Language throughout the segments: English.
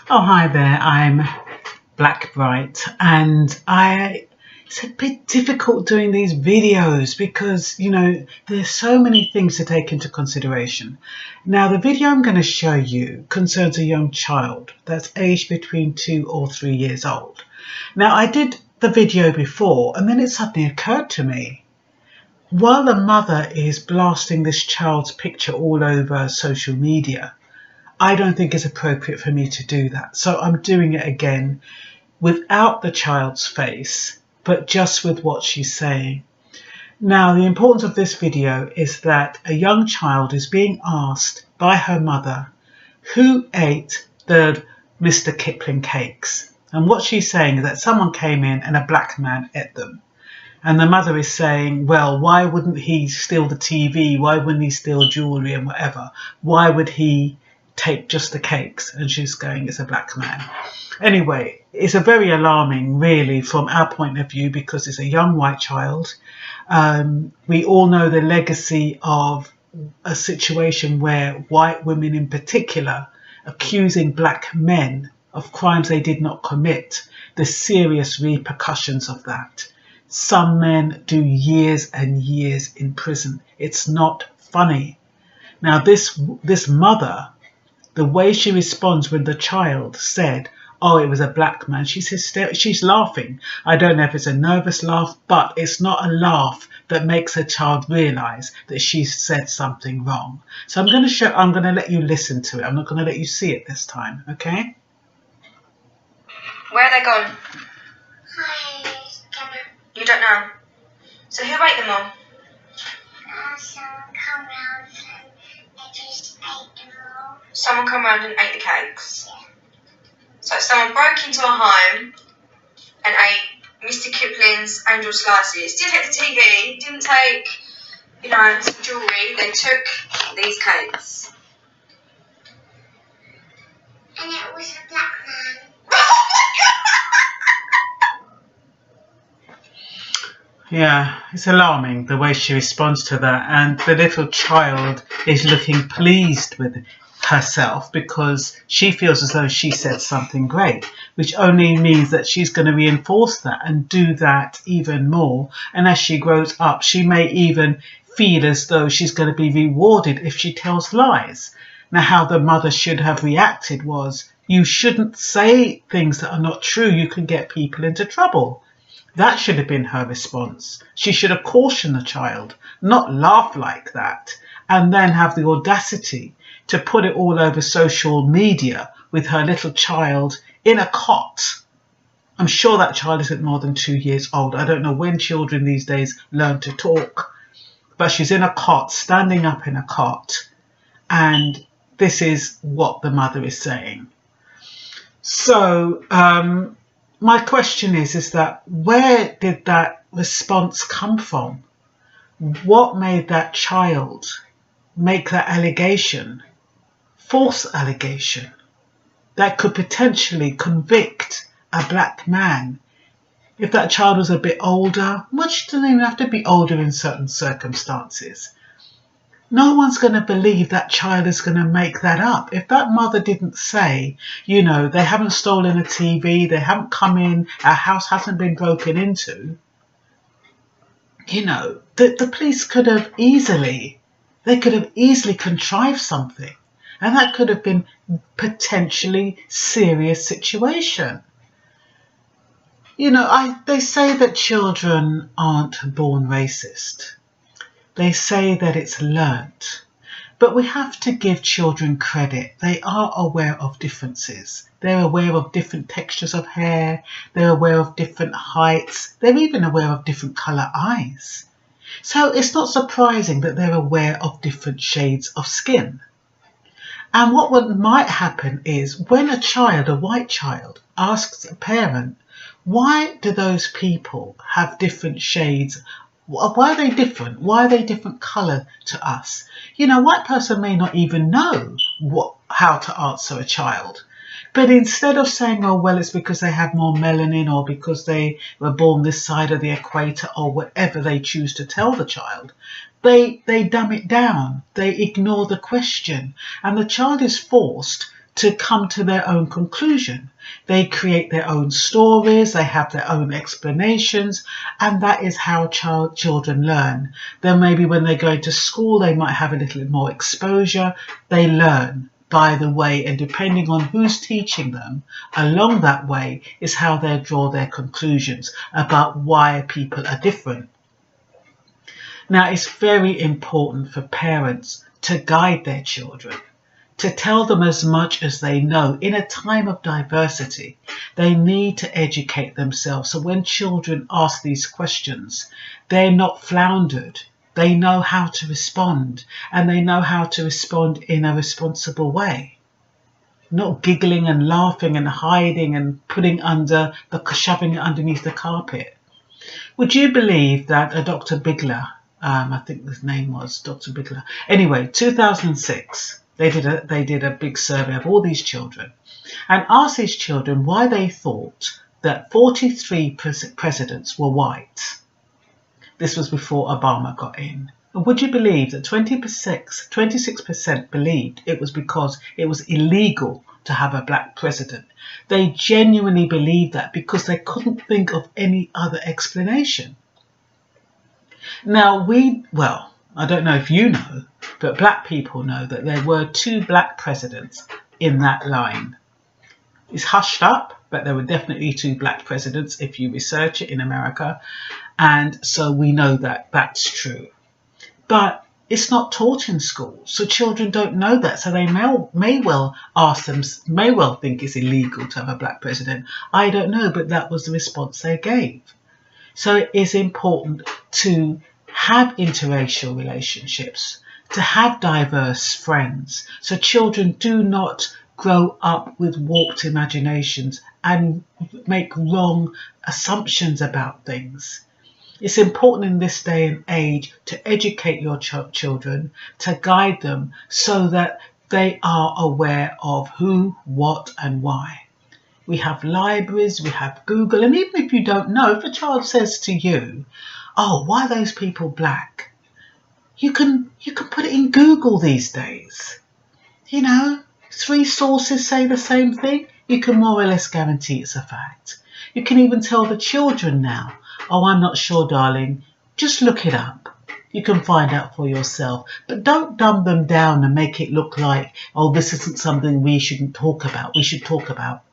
Oh, hi there. I'm Blackbright, and it's a bit difficult doing these videos because, there's so many things to take into consideration. Now, the video I'm going to show you concerns a young child that's aged between 2 or 3 years old. Now, I did the video before, and then it suddenly occurred to me, while the mother is blasting this child's picture all over social media, I don't think it's appropriate for me to do that. So I'm doing it again without the child's face, but just with what she's saying. Now, the importance of this video is that a young child is being asked by her mother who ate the Mr. Kipling cakes. And what she's saying is that someone came in and a black man ate them. And the mother is saying, well, why wouldn't he steal the TV? Why wouldn't he steal jewellery and whatever? Why would he take just the cakes? And she's going, it's a black man. Anyway, it's a very alarming, really, from our point of view, because it's a young white child. We all know the legacy of a situation where white women in particular accusing black men of crimes they did not commit, the serious repercussions of that. Some men do years and years in prison. It's not funny. Now, this mother, the way she responds when the child said, oh, it was a black man, she's laughing. I don't know if it's a nervous laugh, but it's not a laugh that makes a child realise that she's said something wrong. So I'm going to let you listen to it. I'm not going to let you see it this time, okay? Where are they gone? You don't know. So who ate them all? Someone come round and they just ate them all. Someone come round and ate the cakes? Yeah. So someone broke into a home and ate Mr. Kipling's Angel Slices. Didn't take the TV, didn't take, some jewellery. They took these cakes. And it was a black man. Yeah, it's alarming the way she responds to that, and the little child is looking pleased with herself because she feels as though she said something great, which only means that she's going to reinforce that and do that even more. And as she grows up, she may even feel as though she's going to be rewarded if she tells lies. Now, how the mother should have reacted was, you shouldn't say things that are not true. You can get people into trouble. That should have been her response. She should have cautioned the child, not laugh like that, and then have the audacity to put it all over social media with her little child in a cot. I'm sure that child isn't more than 2 years old. I don't know when children these days learn to talk, but she's in a cot, standing up in a cot, and this is what the mother is saying. So, my question is that where did that response come from? What made that child make that allegation, false allegation, that could potentially convict a black man? If that child was a bit older, much doesn't even have to be older in certain circumstances. No one's going to believe that child is going to make that up. If that mother didn't say, they haven't stolen a TV, they haven't come in, our house hasn't been broken into, the police could have easily contrived something. And that could have been potentially serious situation. They say that children aren't born racist. They say that it's learnt, but we have to give children credit. They are aware of differences. They're aware of different textures of hair. They're aware of different heights. They're even aware of different colour eyes. So it's not surprising that they're aware of different shades of skin. And what might happen is when a white child, asks a parent, why do those people have different shades? Why are they different? Why are they different colour to us? A white person may not even know how to answer a child. But instead of saying, oh, well, it's because they have more melanin or because they were born this side of the equator or whatever they choose to tell the child, they dumb it down. They ignore the question. And the child is forced to come to their own conclusion. They create their own stories, they have their own explanations, and that is how children learn. Then maybe when they go to school, they might have a little more exposure. They learn by the way, and depending on who's teaching them, along that way is how they draw their conclusions about why people are different. Now, it's very important for parents to guide their children, to tell them as much as they know. In a time of diversity, they need to educate themselves. So when children ask these questions, they're not floundered. They know how to respond, and they know how to respond in a responsible way. Not giggling and laughing and hiding and shoving it underneath the carpet. Would you believe that a Dr. Bigler, I think his name was Dr. Bigler. Anyway, 2006, they did a big survey of all these children and asked these children why they thought that 43 presidents were white. This was before Obama got in. And would you believe that 26% believed it was because it was illegal to have a black president? They genuinely believed that because they couldn't think of any other explanation. Now, I don't know if you know, but black people know that there were 2 black presidents in that line. It's hushed up, but there were definitely 2 black presidents if you research it in America. And so we know that that's true. But it's not taught in school, so children don't know that. So they may well think it's illegal to have a black president. I don't know, but that was the response they gave. So it is important to have interracial relationships, to have diverse friends, so children do not grow up with warped imaginations and make wrong assumptions about things. It's important in this day and age to educate your children, to guide them so that they are aware of who, what and why. We have libraries, we have Google, and even if you don't know, if a child says to you, oh, why are those people black? You can put it in Google these days. 3 sources say the same thing. You can more or less guarantee it's a fact. You can even tell the children now, oh, I'm not sure, darling, just look it up. You can find out for yourself, but don't dumb them down and make it look like, oh, this isn't something we shouldn't talk about. We should talk about.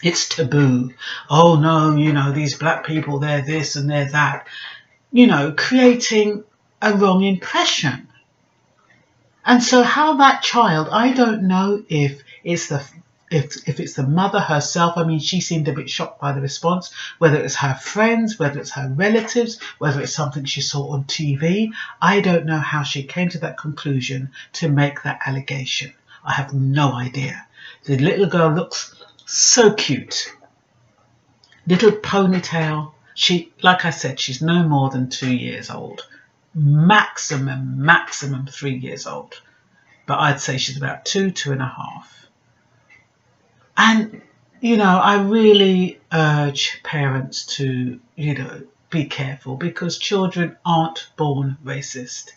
It's taboo. Oh, no, these black people, they're this and they're that. Creating a wrong impression. And so how that child, I don't know if it's the mother herself. I mean, she seemed a bit shocked by the response, whether it's her friends, whether it's her relatives, whether it's something she saw on TV. I don't know how she came to that conclusion to make that allegation. I have no idea. The little girl looks so cute. Little ponytail. Like I said, she's no more than 2 years old. Maximum 3 years old. But I'd say she's about 2.5. And, I really urge parents to, be careful, because children aren't born racist.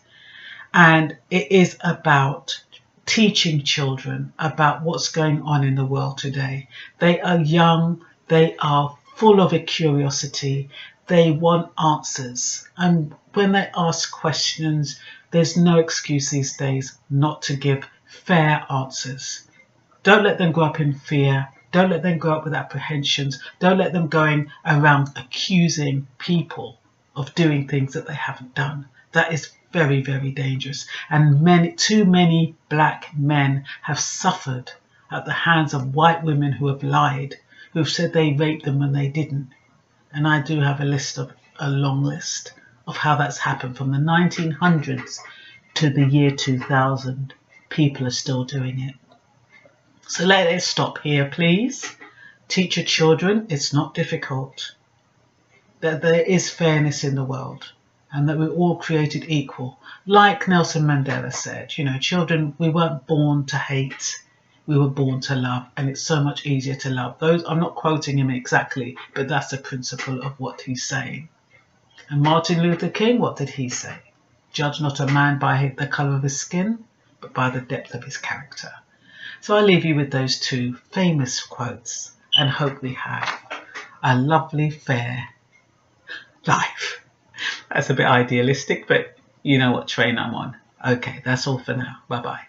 And it is about teaching children about what's going on in the world today. They are young, they are full of a curiosity, they want answers. And when they ask questions, there's no excuse these days not to give fair answers. Don't let them grow up in fear. Don't let them grow up with apprehensions. Don't let them going around accusing people of doing things that they haven't done. That is very, very dangerous. And too many black men have suffered at the hands of white women who have lied, who've said they raped them when they didn't. And I do have a long list of how that's happened from the 1900s to the year 2000. People are still doing it. So let it stop here, please. Teach your children it's not difficult, that there is fairness in the world, and that we're all created equal. Like Nelson Mandela said, children, we weren't born to hate, we were born to love, and it's so much easier to love. I'm not quoting him exactly, but that's the principle of what he's saying. And Martin Luther King, what did he say? Judge not a man by the colour of his skin, but by the depth of his character. So I leave you with those two famous quotes and hope we have a lovely, fair life. That's a bit idealistic, but you know what train I'm on. Okay, that's all for now. Bye-bye.